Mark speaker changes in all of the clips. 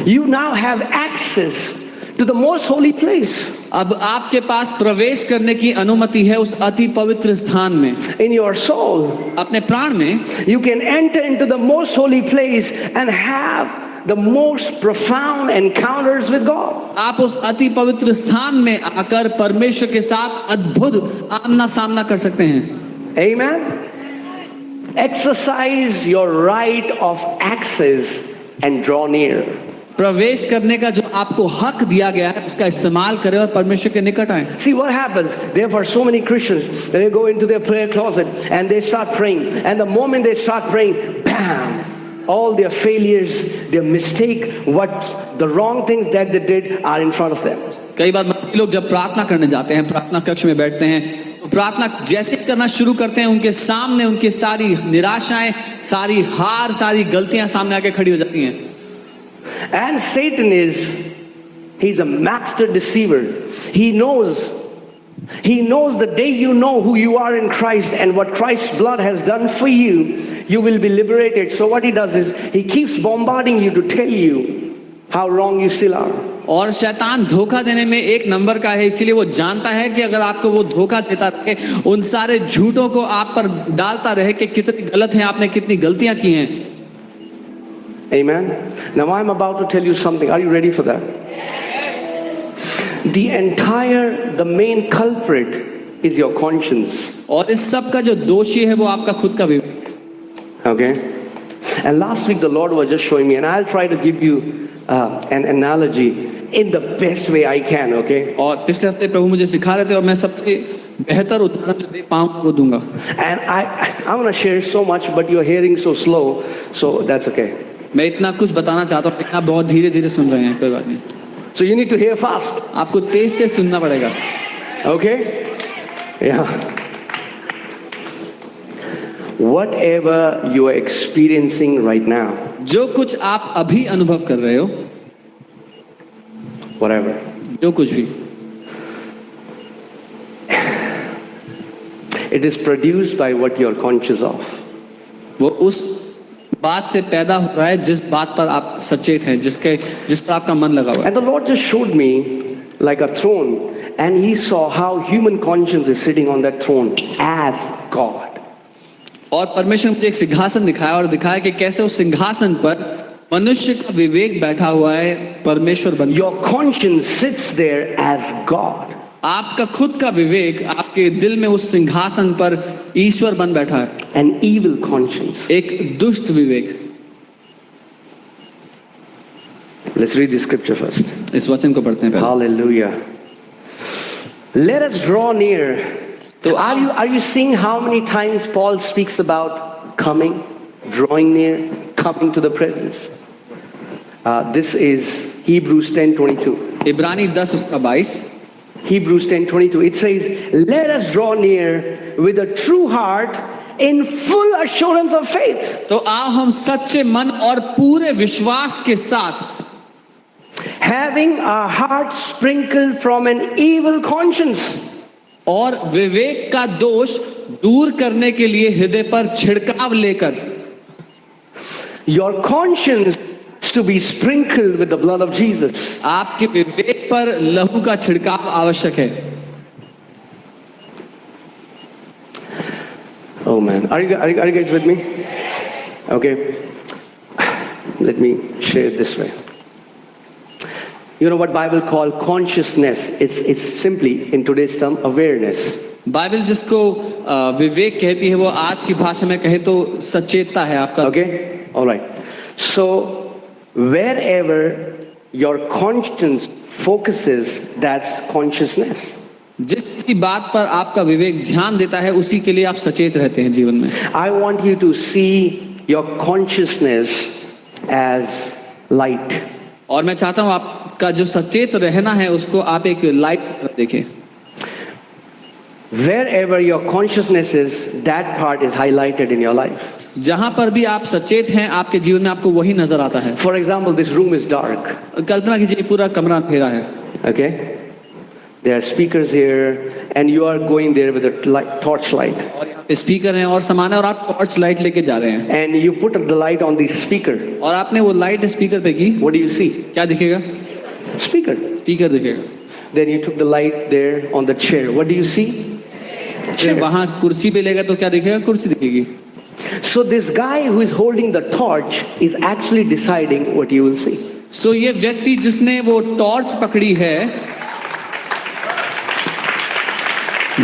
Speaker 1: You now have access to the most holy place.
Speaker 2: अब आपके पास प्रवेश करने की अनुमति है उस अति पवित्र स्थान में।
Speaker 1: In your soul,
Speaker 2: अपने प्राण में
Speaker 1: you can enter into the most holy place and have the most profound encounters with God.
Speaker 2: आप उस अति पवित्र स्थान में आकर परमेश्वर के साथ अद्भुत आमना सामना कर सकते हैं।
Speaker 1: Amen. Exercise your right of access and draw near.
Speaker 2: प्रवेश करने का जो आपको हक दिया गया है उसका इस्तेमाल करें और परमेश्वर के निकट आए।
Speaker 1: See what happens. Therefore, so many Christians, they go into their prayer closet and they start praying. And the moment they start praying, bam! All their failures, their mistake, the wrong things that they did are in front of them.
Speaker 2: कई बार लोग जब प्रार्थना करने जाते हैं, प्रार्थना कक्ष में बैठते हैं, तो प्रार्थना जैसे करना शुरू करते हैं, उनके सामने उनकी सारी निराशाएं, सारी हार, सारी गलतियां सामने आके खड़ी हो जाती हैं।
Speaker 1: And Satan he's a master deceiver. He knows the day you know who you are in Christ and what Christ's blood has done for you, you will be liberated. So what he does is he keeps bombarding you to tell you how wrong you still are.
Speaker 2: और शैतान धोखा देने में एक number का है, इसीलिए वो जानता है कि अगर आपको वो धोखा देता रहे, उन सारे झूठों को आप पर डालता रहे कि कितनी गलत हैं, आपने कितनी गलतियां की हैं।
Speaker 1: Amen. Now I'm about to tell you something. Are you ready for that? The main culprit is your conscience.
Speaker 2: और इस सब का जो दोषी है वो आपका खुद का विवेक।
Speaker 1: Okay. And last week the Lord was just showing me, and I'll try to give you an analogy in the best way I can. Okay.
Speaker 2: और पिछले हफ्ते प्रभु मुझे सिखा रहे थे और मैं सबसे बेहतर उदाहरण जो दे पाऊँ वो दूंगा।
Speaker 1: And I want to share so much, but you're hearing so slow, so that's okay.
Speaker 2: मैं इतना कुछ बताना चाहता हूँ, लेकिन आप बहुत धीरे धीरे सुन रहे हैं, कोई बात नहीं।
Speaker 1: So you need to hear fast.
Speaker 2: आपको तेज तेज सुनना पड़ेगा।
Speaker 1: Okay? Yeah. Whatever you are experiencing right now,
Speaker 2: जो कुछ आप अभी अनुभव कर रहे हो,
Speaker 1: whatever,
Speaker 2: जो कुछ भी,
Speaker 1: it is produced by what you are conscious of.
Speaker 2: वो उस बात से पैदा हो रहा है जिस बात पर आप सचेत हैं, जिस पर आपका मन लगा हुआ है।
Speaker 1: And the Lord just showed me like a throne, and He saw how human conscience is sitting on that throne as God.
Speaker 2: और परमेश्वर ने मुझे एक सिंहासन दिखाया और दिखाया कि कैसे उस सिंहासन पर मनुष्य का विवेक बैठा हुआ है, परमेश्वर बन।
Speaker 1: Your conscience sits there as God.
Speaker 2: आपका खुद का विवेक आपके दिल में उस सिंहासन पर ईश्वर बन बैठा है।
Speaker 1: An evil conscience.
Speaker 2: एक दुष्ट विवेक।
Speaker 1: Let's read the scripture first.
Speaker 2: इस वचन को पढ़ते हैं पहले।
Speaker 1: Hallelujah. Let us draw near. So are you seeing how many times Paul speaks about coming, drawing near, coming to the presence? This is Hebrews 10:22.
Speaker 2: इब्रानी 10 उसका 22।
Speaker 1: Hebrews 10:22. It says, "Let us draw near with a true heart in full assurance of faith."
Speaker 2: तो आओ हम सच्चे मन और पूरे विश्वास के साथ,
Speaker 1: having our hearts sprinkled from an evil conscience.
Speaker 2: और विवेक का दोष दूर करने के लिए हृदय पर छिड़काव लेकर।
Speaker 1: Your conscience is to be sprinkled with the blood of Jesus.
Speaker 2: आपके विवेक पर लहू का छिड़काव आवश्यक है।
Speaker 1: Oh man, are you guys with me? Okay. Let me share it this way. You know what Bible call consciousness? It's simply in today's term awareness.
Speaker 2: Bible जिसको विवेक कहती है वो आज की भाषा में कहे तो सचेतता है आपका।
Speaker 1: Okay, all right. So wherever your conscience focuses, that's consciousness.
Speaker 2: जिस बात पर आपका विवेक ध्यान देता है उसी के लिए आप सचेत रहते हैं जीवन में।
Speaker 1: I want you to see your consciousness as light.
Speaker 2: और मैं चाहता हूँ आपका जो सचेत रहना है उसको आप एक लाइट देखें।
Speaker 1: Wherever your consciousness is, that part is highlighted in your life.
Speaker 2: जहाँ पर भी आप सचेत हैं आपके जीवन में आपको वही नजर आता है।
Speaker 1: For example, this room is dark.
Speaker 2: कल्पना कीजिए पूरा कमरा अंधेरा है।
Speaker 1: Okay? There are speakers here, and you are going there with a torchlight.
Speaker 2: और यहाँ स्पीकर है और सामान है और आप टॉर्च लाइट लेके जा रहे हैं
Speaker 1: and you put the light on the speaker.
Speaker 2: और आपने वो लाइट स्पीकर पे की,
Speaker 1: What do you see?
Speaker 2: क्या दिखेगा?
Speaker 1: Speaker.
Speaker 2: स्पीकर दिखेगा।
Speaker 1: Then you took the light there on the chair. What do you see?
Speaker 2: फिर वहां कुर्सी पे लेगा तो क्या दिखेगा? कुर्सी दिखेगी।
Speaker 1: So this guy who is holding the torch is actually deciding what you will see.
Speaker 2: सो ये व्यक्ति जिसने वो टॉर्च पकड़ी है,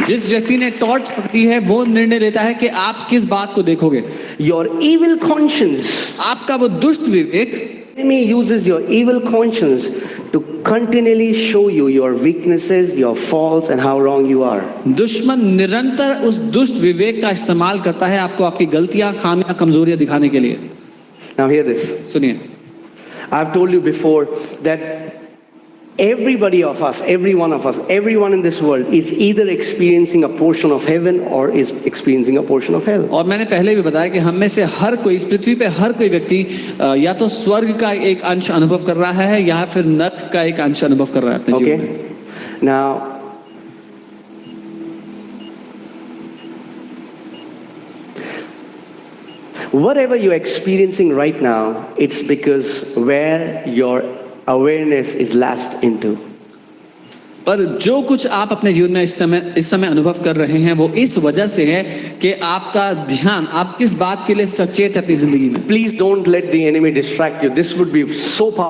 Speaker 2: जिस व्यक्ति ने टॉर्च पकड़ी है वो निर्णय लेता है कि आप किस बात को देखोगे।
Speaker 1: Your evil conscience,
Speaker 2: आपका वो दुष्ट विवेक,
Speaker 1: enemy uses your evil conscience to continually show you your weaknesses, your faults and how wrong you are.
Speaker 2: दुश्मन निरंतर उस दुष्ट विवेक का इस्तेमाल करता है आपको आपकी गलतियां, खामियां, कमजोरियां दिखाने के लिए।
Speaker 1: Now hear this.
Speaker 2: सुनिए,
Speaker 1: I've told you before that everybody of us, every one of us, everyone in this world is either experiencing a portion of heaven or is experiencing a portion of hell.
Speaker 2: और मैंने पहले भी बताया कि हम में से हर कोई, इस पृथ्वी पे हर कोई व्यक्ति या तो स्वर्ग का एक अंश अनुभव कर रहा है या फिर नरक का एक अंश अनुभव कर रहा है अपने जीवन में।
Speaker 1: Okay? Now, whatever you're experiencing right now, it's because where your awareness is latched into.
Speaker 2: पर जो कुछ आप अपने जीवन में इस समय अनुभव कर रहे हैं वो इस वजह से है कि आपका ध्यान, आप किस बात के लिए सचेत है अपनी जिंदगी में।
Speaker 1: Please don't let the enemy distract you. This would be so powerful.